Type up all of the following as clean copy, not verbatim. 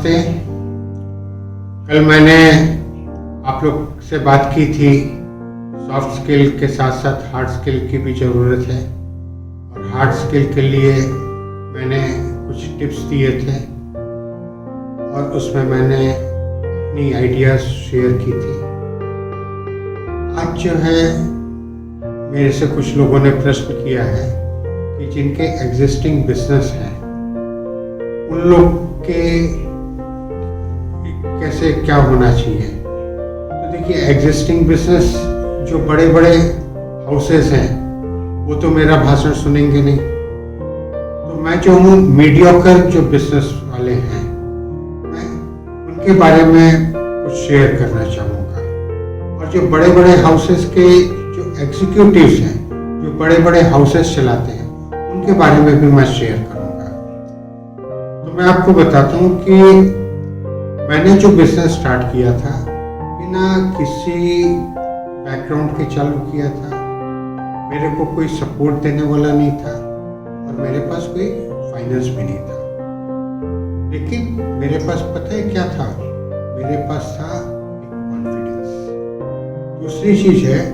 नमस्ते। कल मैंने आप लोग से बात की थी, सॉफ्ट स्किल के साथ साथ हार्ड स्किल की भी ज़रूरत है और हार्ड स्किल के लिए मैंने कुछ टिप्स दिए थे और उसमें मैंने अपनी आइडियाज़ शेयर की थी। आज जो है मेरे से कुछ लोगों ने प्रश्न किया है कि जिनके एग्जिस्टिंग बिजनेस हैं उन लोग के कैसे क्या होना चाहिए। तो देखिए, एग्जिस्टिंग बिजनेस जो बड़े बड़े हाउसेस हैं वो तो मेरा भाषण सुनेंगे नहीं, तो मैं जो हूँ मीडियोकर जो बिजनेस वाले हैं मैं उनके बारे में कुछ शेयर करना चाहूँगा। और जो बड़े बड़े हाउसेस के जो एग्जीक्यूटिव्स हैं, जो बड़े बड़े हाउसेस चलाते हैं, उनके बारे में भी मैं शेयर करूँगा। तो मैं आपको बताता हूँ कि मैंने जो बिजनेस स्टार्ट किया था बिना किसी बैकग्राउंड के चालू किया था। मेरे को कोई सपोर्ट देने वाला नहीं था और मेरे पास कोई फाइनेंस भी नहीं था, लेकिन मेरे पास पता है क्या था? मेरे पास था एक कॉन्फिडेंस। दूसरी चीज है,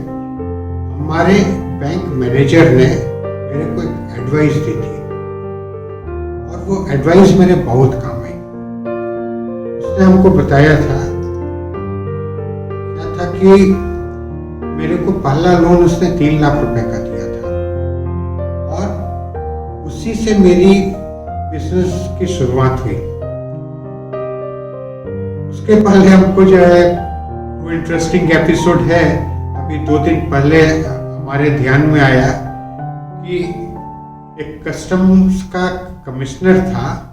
हमारे बैंक मैनेजर ने मेरे को एक एडवाइस दी थी और वो एडवाइस मेरे बहुत काम आई। उसने हमको बताया था, क्या था कि मेरे को पहला लोन उसने 3 लाख रुपए का दिया था और उसी से मेरी बिजनेस की शुरुआत हुई। उसके पहले हमको जो है वो इंटरेस्टिंग एपिसोड है, अभी 2 दिन पहले हमारे ध्यान में आया कि एक कस्टम्स का कमिश्नर था,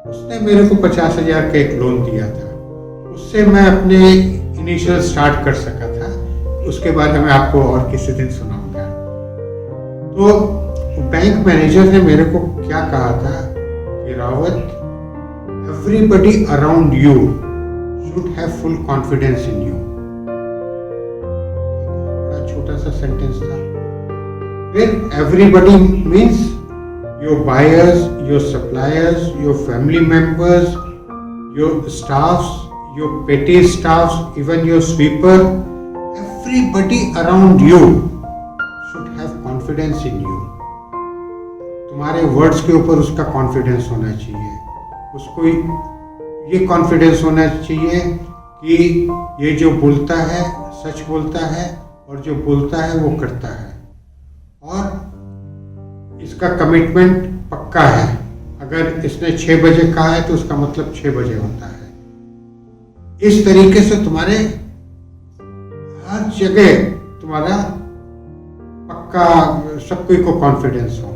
उसने मेरे को 50,000 का एक लोन दिया था। उससे मैं अपने इनिशियल स्टार्ट कर सका था। उसके बारे में आपको और किसी दिन सुनाऊंगा। तो बैंक मैनेजर ने मेरे को क्या कहा था कि Rawat, everybody around you should have full confidence in you. बड़ा छोटा सा सेंटेंस था। फिर everybody means your buyers, your suppliers, your family members, your staffs, your petty staffs, even your sweeper, everybody around you should have confidence in you. तुम्हारे words के ऊपर उसका confidence होना चाहिए। उसको ये कॉन्फिडेंस होना चाहिए कि ये जो बोलता है सच बोलता है और जो बोलता है वो करता है और इसका कमिटमेंट पक्का है। अगर इसने 6 बजे कहा है तो उसका मतलब 6 बजे होता है। इस तरीके से तुम्हारे हर जगह तुम्हारा पक्का, सब कोई को कॉन्फिडेंस हो।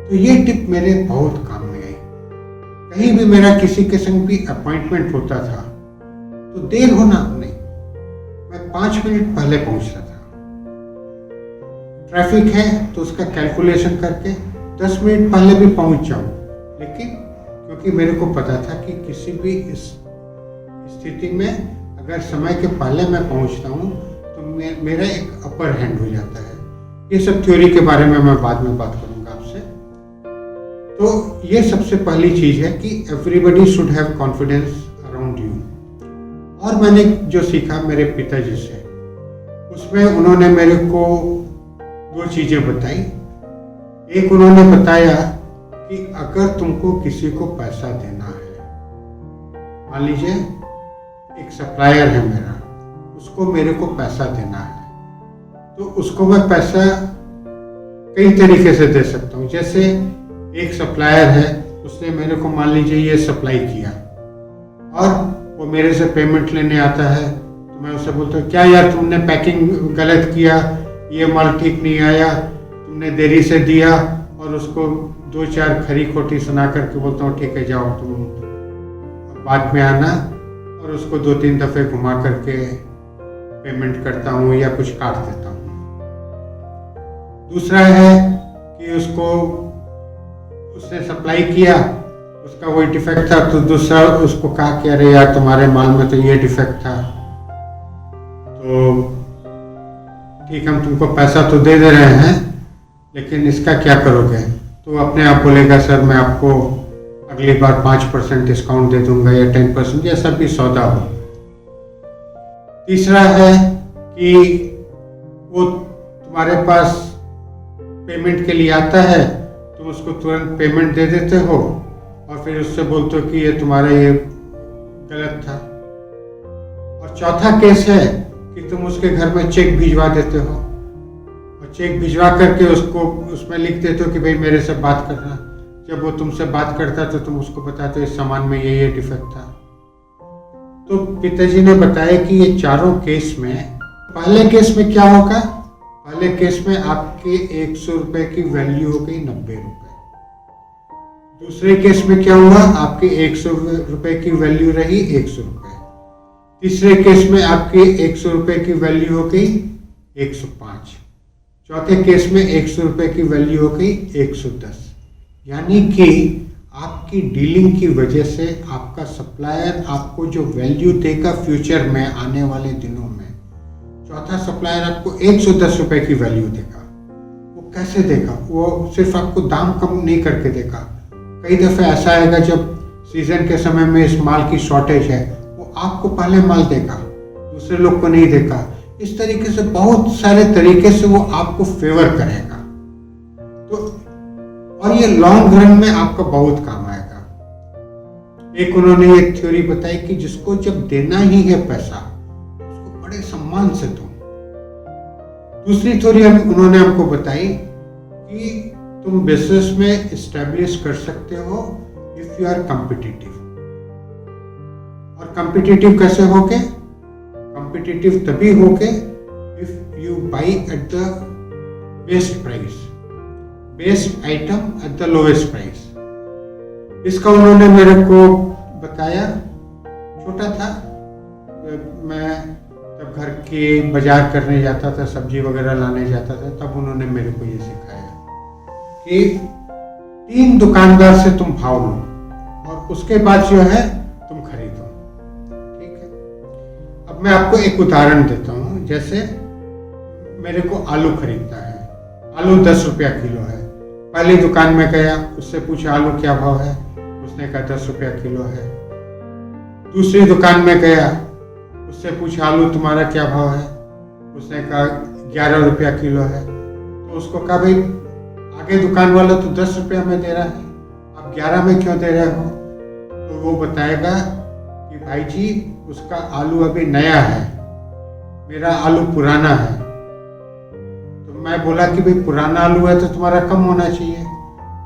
तो ये टिप मेरे बहुत काम में आई। कहीं भी मेरा किसी के संग भी अपॉइंटमेंट होता था तो देर होना नहीं, मैं 5 मिनट पहले पहुंचता था। ट्रैफिक है तो उसका कैलकुलेशन करके 10 मिनट पहले भी पहुंच जाऊं, लेकिन क्योंकि मेरे को पता था कि किसी भी इस स्थिति में अगर समय के पहले मैं पहुंचता हूं तो मेरा एक अपर हैंड हो जाता है। ये सब थ्योरी के बारे में मैं बाद में बात करूंगा आपसे। तो ये सबसे पहली चीज है कि everybody should have confidence around you. और मैंने जो सीखा मेरे पिताजी से, उसमें उन्होंने मेरे को 2 चीजें बताई। एक उन्होंने बताया कि अगर तुमको किसी को पैसा देना है, मान लीजिए एक सप्लायर है मेरा, उसको मेरे को पैसा देना है, तो उसको मैं पैसा कई तरीके से दे सकता हूँ। जैसे एक सप्लायर है, उसने मेरे को मान लीजिए ये सप्लाई किया और वो मेरे से पेमेंट लेने आता है, तो मैं उससे बोलता हूँ, क्या यार तुमने पैकिंग गलत किया, ये माल ठीक नहीं आया, तुमने देरी से दिया, और उसको 2-4 खरी खोटी सुना करके बोलता हूँ ठीक है जाओ तुम बाद में आना, और उसको 2-3 दफ़े घुमा करके पेमेंट करता हूँ या कुछ काट देता हूँ। दूसरा है कि उसने सप्लाई किया, उसका वही डिफेक्ट था, तो दूसरा उसको कहा कि अरे यार तुम्हारे माल में तो ये डिफेक्ट था, तो ठीक हम तुमको पैसा तो दे रहे हैं लेकिन इसका क्या करोगे? तो अपने आप बोलेगा सर मैं आपको अगली बार 5% डिस्काउंट दे दूंगा या 10%, जैसा भी सौदा हो। तीसरा है कि वो तुम्हारे पास पेमेंट के लिए आता है, तुम उसको तुरंत पेमेंट दे देते हो और फिर उससे बोलते हो कि ये तुम्हारा ये गलत था। और चौथा केस है कि तुम उसके घर में चेक भिजवा देते हो और चेक भिजवा करके उसको उसमें लिख देते हो कि भाई मेरे से बात करना। जब वो तुमसे बात करता तो तुम उसको बताते हो इस सामान में ये डिफेक्ट था। तो पिताजी ने बताया कि ये चारों केस में, पहले केस में क्या होगा, पहले केस में आपके 100 रुपए की वैल्यू हो गई 90 रुपए। दूसरे केस में क्या हुआ, आपके 100 रुपए की वैल्यू रही 100 रुपए। तीसरे केस में आपके 100 रुपए की वैल्यू हो गई 105। चौथे केस में 100 रुपए की वैल्यू हो गई 110। यानी कि आपकी डीलिंग की वजह से आपका सप्लायर आपको जो वैल्यू देगा फ्यूचर में आने वाले दिनों में, चौथा सप्लायर आपको 110 रुपए की वैल्यू देगा। वो कैसे देगा, वो सिर्फ आपको दाम कम नहीं करके देगा। कई दफ़े ऐसा आएगा जब सीजन के समय में इस माल की शॉर्टेज है, वो आपको पहले माल देगा, दूसरे लोग को नहीं देगा। इस तरीके से बहुत सारे तरीके से वो आपको फेवर करेगा। तो और ये लॉन्ग रन में आपका बहुत काम आएगा। एक उन्होंने ये थ्योरी बताई कि जिसको जब देना ही है पैसा, उसको बड़े सम्मान से दो। दूसरी थ्योरी उन्होंने हमको बताई कि तुम बिजनेस में एस्टेब्लिश कर सकते हो इफ यू आर कॉम्पिटिटिव। और कॉम्पिटिटिव कैसे होगे, कॉम्पिटिटिव तभी होगे if you by at the best price, best item at the lowest price. इसका उन्होंने मेरे को बताया, छोटा था मैं तब घर के बाजार करने जाता था, सब्जी वगैरह लाने जाता था, तब उन्होंने मेरे को ये सिखाया कि 3 दुकानदार से तुम भाव लो और उसके बाद जो है तुम खरीदो। ठीक है, अब मैं आपको एक उदाहरण देता हूँ। जैसे मेरे को आलू खरीदना है, आलू 10 रुपया किलो है। पहली दुकान में गया, उससे पूछा आलू क्या भाव है, उसने कहा 10 रुपया किलो है। दूसरी दुकान में गया, उससे पूछा आलू तुम्हारा क्या भाव है, उसने कहा 11 रुपया किलो है। तो उसको कहा भाई आगे दुकान वाला तो 10 रुपया में दे रहा है, आप 11 में क्यों दे रहे हो? तो वो बताएगा कि भाई जी उसका आलू अभी नया है, मेरा आलू पुराना है। तो मैं बोला कि भाई पुराना आलू है तो तुम्हारा कम होना चाहिए।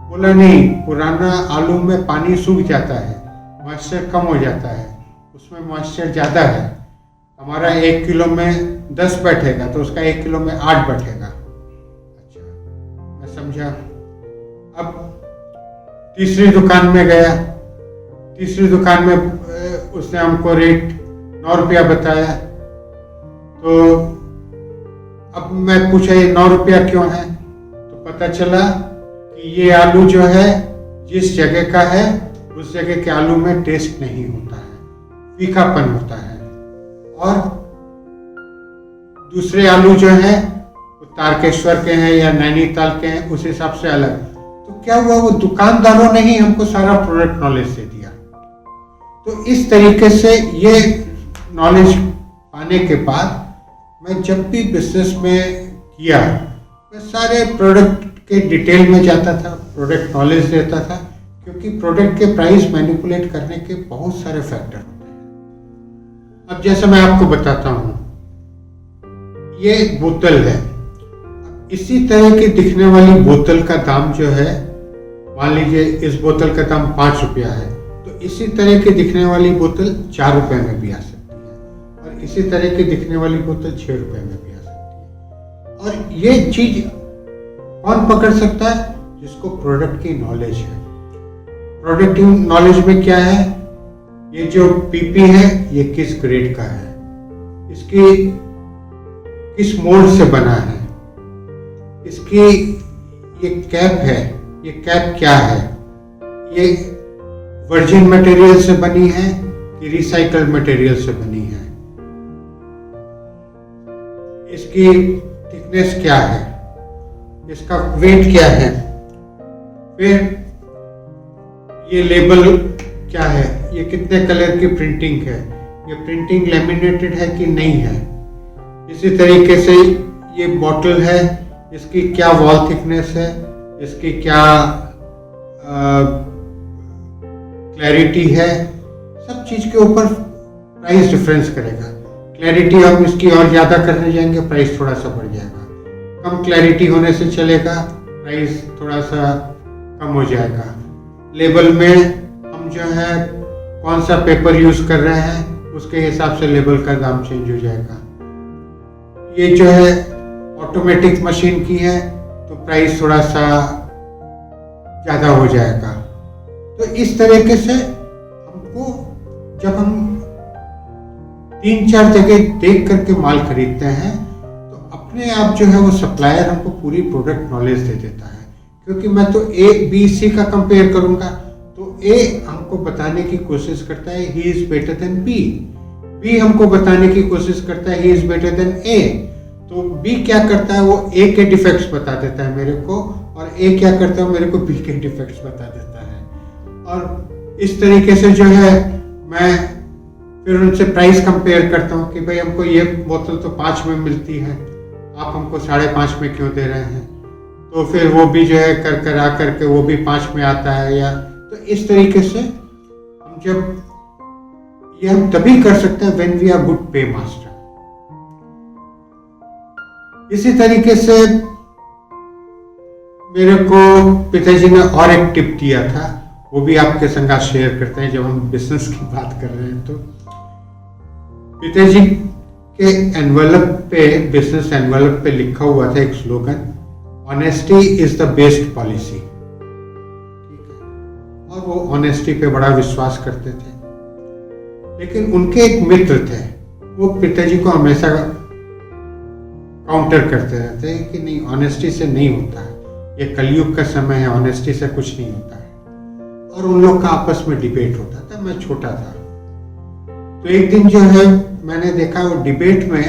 बोला नहीं, पुराना आलू में पानी सूख जाता है, मॉइस्चर कम हो जाता है, उसमें मॉइस्चर ज़्यादा है। हमारा 1 किलो में 10 बैठेगा तो उसका 1 किलो में 8 बैठेगा। अच्छा, मैं समझा। अब तीसरी दुकान में गया, तीसरी दुकान में उसने हमको रेट 9 रुपया बताया। तो अब मैं पूछा ये 9 रुपया क्यों है? तो पता चला कि ये आलू जो है जिस जगह का है उस जगह के आलू में टेस्ट नहीं होता है, फीकापन होता है। और दूसरे आलू जो है वो तारकेश्वर के हैं या नैनीताल के हैं, उस हिसाब से अलग। तो क्या हुआ, वो दुकानदारों ने ही हमको सारा प्रोडक्ट नॉलेज दे दिया। तो इस तरीके से ये नॉलेज पाने के बाद मैं जब भी बिजनेस में किया, मैं सारे प्रोडक्ट के डिटेल में जाता था, प्रोडक्ट नॉलेज देता था, क्योंकि प्रोडक्ट के प्राइस मैनिपुलेट करने के बहुत सारे फैक्टर होते हैं। अब जैसे मैं आपको बताता हूँ, ये एक बोतल है, इसी तरह की दिखने वाली बोतल का दाम जो है, मान लीजिए इस बोतल का दाम 5 रुपया है, तो इसी तरह की दिखने वाली बोतल 4 रुपए में भी आ सकती है और इसी तरह की दिखने वाली बोतल 6 रुपए में भी आ सकती है। और ये चीज कौन पकड़ सकता है? जिसको प्रोडक्ट की नॉलेज है। प्रोडक्ट की नॉलेज में क्या है, ये जो पीपी है ये किस ग्रेड का है, इसकी किस मोल्ड से बना है, इसकी ये कैप है, ये कैप क्या है, ये वर्जिन मटेरियल से बनी है कि रिसाइकल्ड मटेरियल से बनी है, इसकी थिकनेस क्या है, इसका वेट क्या है। फिर ये लेबल क्या है, ये कितने कलर की प्रिंटिंग है, ये प्रिंटिंग लेमिनेटेड है कि नहीं है। इसी तरीके से ये बॉटल है, इसकी क्या वॉल थिकनेस है, इसकी क्या क्लैरिटी है, सब चीज़ के ऊपर प्राइस डिफरेंस करेगा। क्लैरिटी हम इसकी और ज़्यादा करने जाएंगे, प्राइस थोड़ा सा बढ़ जाएगा। कम क्लैरिटी होने से चलेगा, प्राइस थोड़ा सा कम हो जाएगा। लेबल में हम जो है कौन सा पेपर यूज़ कर रहे हैं उसके हिसाब से लेबल का दाम चेंज हो जाएगा। ये जो है ऑटोमेटिक मशीन की है तो प्राइस थोड़ा सा ज़्यादा हो जाएगा। तो इस तरीके से हमको जब हम 3-4 जगह देख करके माल खरीदते हैं तो अपने आप जो है वो सप्लायर हमको पूरी प्रोडक्ट नॉलेज दे देता है। क्योंकि मैं तो ए बी सी का कंपेयर करूंगा तो ए हमको बताने की कोशिश करता है he is better than B, B हमको बताने की कोशिश करता है he is better than A. तो बी क्या करता है, वो ए के डिफेक्ट्स बता देता है मेरे को, और ए क्या करता है मेरे को बी के डिफेक्ट्स बता देता है। और इस तरीके से जो है मैं फिर उनसे प्राइस कंपेयर करता हूँ कि भाई हमको ये बोतल तो 5 में मिलती है, आप हमको 5.5 में क्यों दे रहे हैं। तो फिर वो भी जो है कर आ करके वो भी 5 में आता है। या तो इस तरीके से हम जब ये हम तभी कर सकते हैं व्हेन वी आर गुड पे मास्टर। इसी तरीके से मेरे को पिताजी ने और एक टिप दिया था, वो भी आपके संग शेयर करते हैं जब हम बिजनेस की बात कर रहे हैं। तो पिताजी के एनवलप पे, बिजनेस एनवलप पे लिखा हुआ था एक slogan, honesty is the best policy. ठीक है, और वो ऑनेस्टी पे बड़ा विश्वास करते थे। लेकिन उनके एक मित्र थे, वो पिताजी को हमेशा काउंटर करते रहते हैं कि नहीं, ऑनेस्टी से नहीं होता है, ये कलयुग का समय है, ऑनेस्टी से कुछ नहीं होता है। और उन लोग का आपस में डिबेट होता था। मैं छोटा था तो एक दिन जो है मैंने देखा वो डिबेट में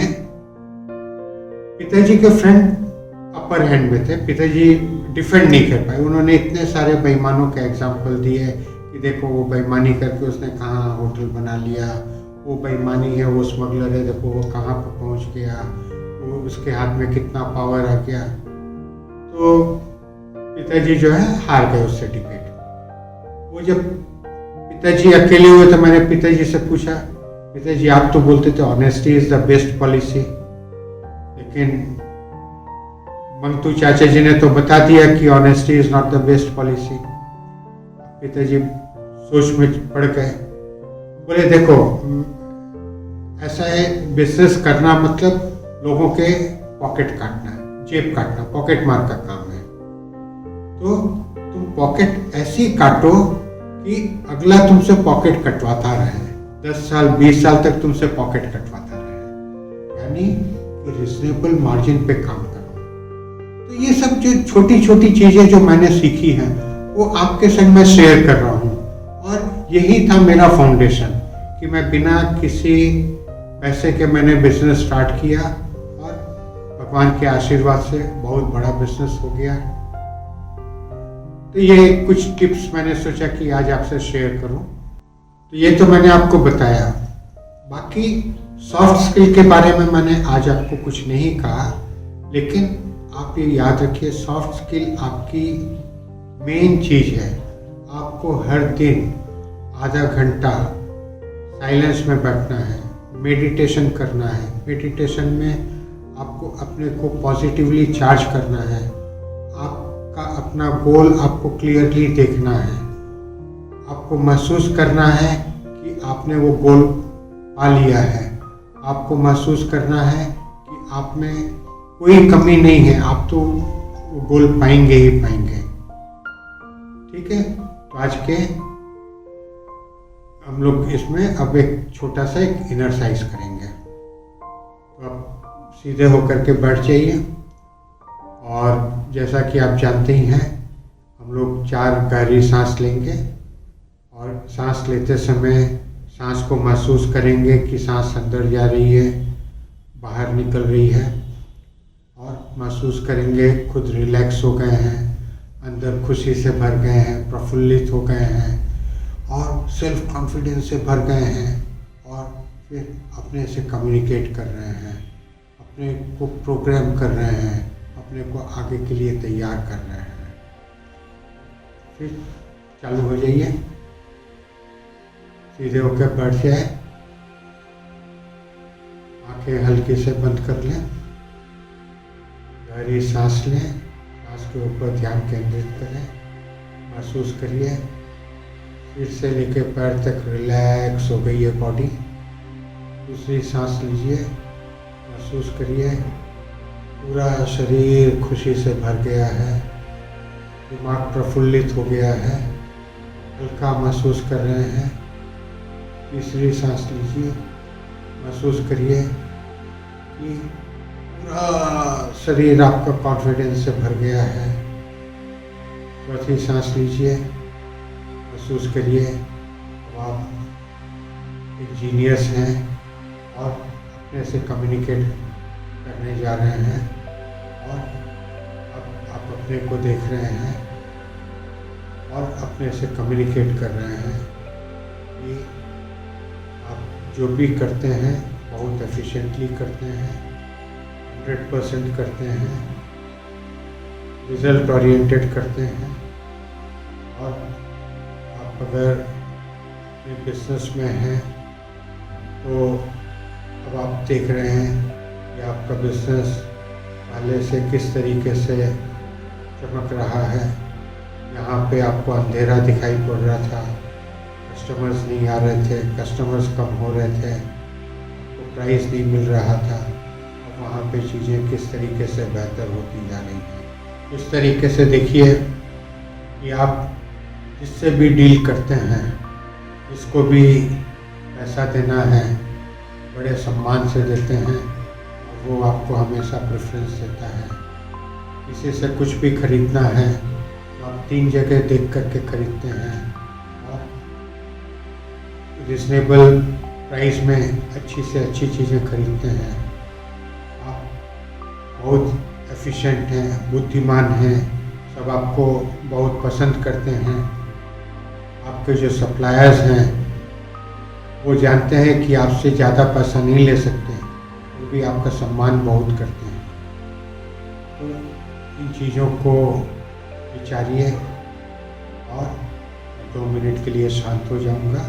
पिताजी के फ्रेंड अपर हैंड में थे। पिताजी डिफेंड नहीं कर पाए। उन्होंने इतने सारे बेईमानों के एग्जाम्पल दिए कि देखो वो बेईमानी करके उसने कहाँ होटल बना लिया, वो बेईमानी है, वो स्मगलर है, देखो वो कहाँ पर पहुँच गया, वो उसके हाथ में कितना पावर आ गया। तो पिताजी जो है हार गए उससे डिबेट। वो जब पिताजी अकेले हुए तो मैंने पिताजी से पूछा, पिताजी आप तो बोलते थे honesty is the best policy, लेकिन मंगतू चाचा जी ने तो बता दिया कि honesty is not the best policy. पिताजी सोच में पड़ गए। बोले देखो ऐसा है, बिजनेस करना मतलब लोगों के पॉकेट काटना है, जेब काटना, पॉकेट मार का काम है। तो तुम पॉकेट ऐसी काटो कि अगला तुमसे पॉकेट कटवाता रहे, 10 साल 20 साल तक तुमसे पॉकेट कटवाता रहे, यानी कि रिजनेबल मार्जिन पे काम करो। तो ये सब जो छोटी छोटी चीजें जो मैंने सीखी हैं वो आपके संग में शेयर कर रहा हूँ। और यही था मेरा फाउंडेशन कि मैं बिना किसी पैसे के मैंने बिजनेस स्टार्ट किया और भगवान के आशीर्वाद से बहुत बड़ा बिजनेस हो गया। तो ये कुछ टिप्स मैंने सोचा कि आज आपसे शेयर करूं। तो ये तो मैंने आपको बताया। बाकी सॉफ्ट स्किल के बारे में मैंने आज आपको कुछ नहीं कहा, लेकिन आप ये याद रखिए सॉफ्ट स्किल आपकी मेन चीज़ है। आपको हर दिन आधा घंटा साइलेंस में बैठना है, मेडिटेशन करना है। मेडिटेशन में आपको अपने को पॉजिटिवली चार्ज करना है। आपका अपना गोल आपको क्लियरली देखना है। आपको महसूस करना है कि आपने वो गोल पा लिया है। आपको महसूस करना है कि आप में कोई कमी नहीं है, आप तो वो गोल पाएंगे ही पाएंगे। ठीक है, तो आज के हम लोग इसमें अब एक छोटा सा एक एक्सरसाइज करेंगे। तो आप सीधे होकर के बैठ जाइए और जैसा कि आप जानते ही हैं हम लोग 4 गहरी सांस लेंगे और सांस लेते समय सांस को महसूस करेंगे कि सांस अंदर जा रही है, बाहर निकल रही है, और महसूस करेंगे खुद रिलैक्स हो गए हैं, अंदर खुशी से भर गए हैं, प्रफुल्लित हो गए हैं, सेल्फ कॉन्फिडेंस से भर गए हैं और फिर अपने से कम्युनिकेट कर रहे हैं, अपने को प्रोग्राम कर रहे हैं, अपने को आगे के लिए तैयार कर रहे हैं। फिर चालू हो जाइए, सीधे होकर बैठ जाए, आंखें हल्के से बंद कर लें, गहरी सांस लें, सांस के ऊपर ध्यान केंद्रित करें, महसूस करिए सिर से लेकर पैर तक रिलैक्स हो गई है बॉडी। दूसरी सांस लीजिए, महसूस करिए पूरा शरीर खुशी से भर गया है, दिमाग प्रफुल्लित हो गया है, हल्का महसूस कर रहे हैं। तीसरी सांस लीजिए, महसूस करिए कि पूरा शरीर आपका कॉन्फिडेंस से भर गया है। चौथी सांस लीजिए, महसूस करिए आप एक जीनियस हैं और अपने से कम्युनिकेट करने जा रहे हैं और अब आप अपने को देख रहे हैं और अपने से कम्युनिकेट कर रहे हैं कि आप जो भी करते हैं बहुत एफिशिएंटली करते हैं, 100% करते हैं, रिजल्ट ओरिएंटेड करते हैं। और आप अगर अपने बिजनेस में हैं तो अब आप देख रहे हैं कि आपका बिजनेस पहले से किस तरीके से चमक रहा है। यहाँ पे आपको अंधेरा दिखाई पड़ रहा था, कस्टमर्स नहीं आ रहे थे, कस्टमर्स कम हो रहे थे, आपको प्राइस नहीं मिल रहा था, और वहाँ पे चीज़ें किस तरीके से बेहतर होती जा रही हैं। इस तरीके से देखिए कि आप जिससे भी डील करते हैं, जिसको भी पैसा देना है, बड़े सम्मान से देते हैं और वो आपको हमेशा प्रेफरेंस देता है। किसी से कुछ भी खरीदना है तो आप 3 जगह देख करके खरीदते हैं और रिजनेबल प्राइस में अच्छी से अच्छी चीज़ें खरीदते हैं। आप बहुत एफिशिएंट हैं, बुद्धिमान हैं, सब आपको बहुत पसंद करते हैं। आपके जो सप्लायर्स हैं वो जानते हैं कि आपसे ज़्यादा पैसा नहीं ले सकते, वो भी आपका सम्मान बहुत करते हैं। तो इन चीज़ों को विचारिए और 2 मिनट के लिए शांत हो जाऊंगा।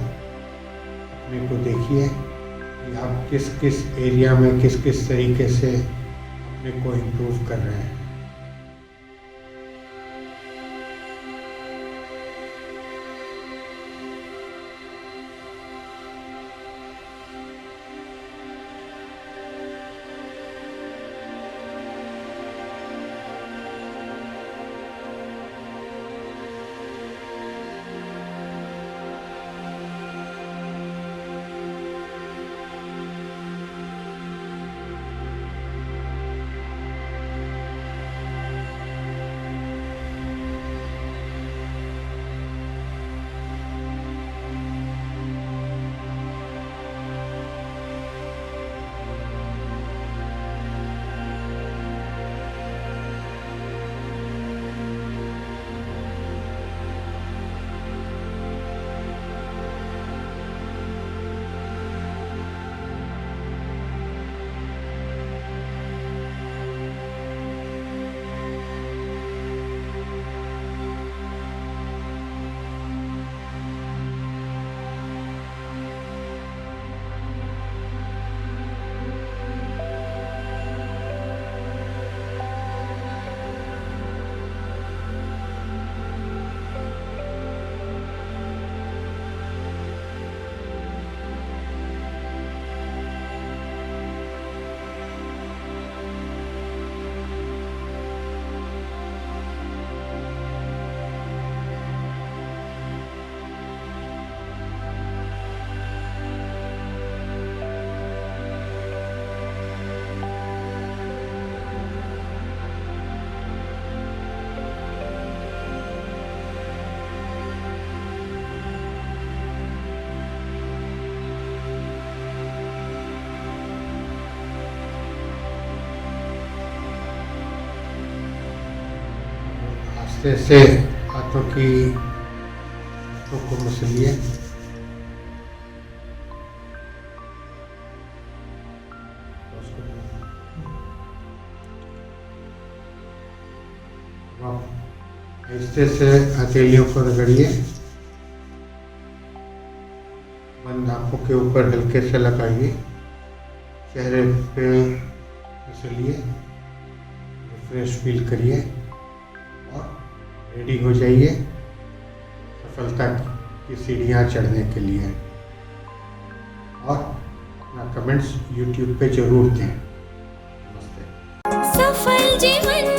अपने को देखिए कि आप किस किस एरिया में किस किस तरीके से अपने को इम्प्रूव कर रहे हैं। आस्ते से हाथों को मसलिए, आप ऐसे से हथेलियों को रगड़िए, बंद आंखों के ऊपर हल्के से लगाइए, चेहरे पे इसलिए रिफ्रेश फील करिए और रेडी हो जाइए सफलता की सीढ़ियाँ चढ़ने के लिए। और अपना कमेंट्स YouTube पे जरूर दें। नमस्ते। सफल जीवन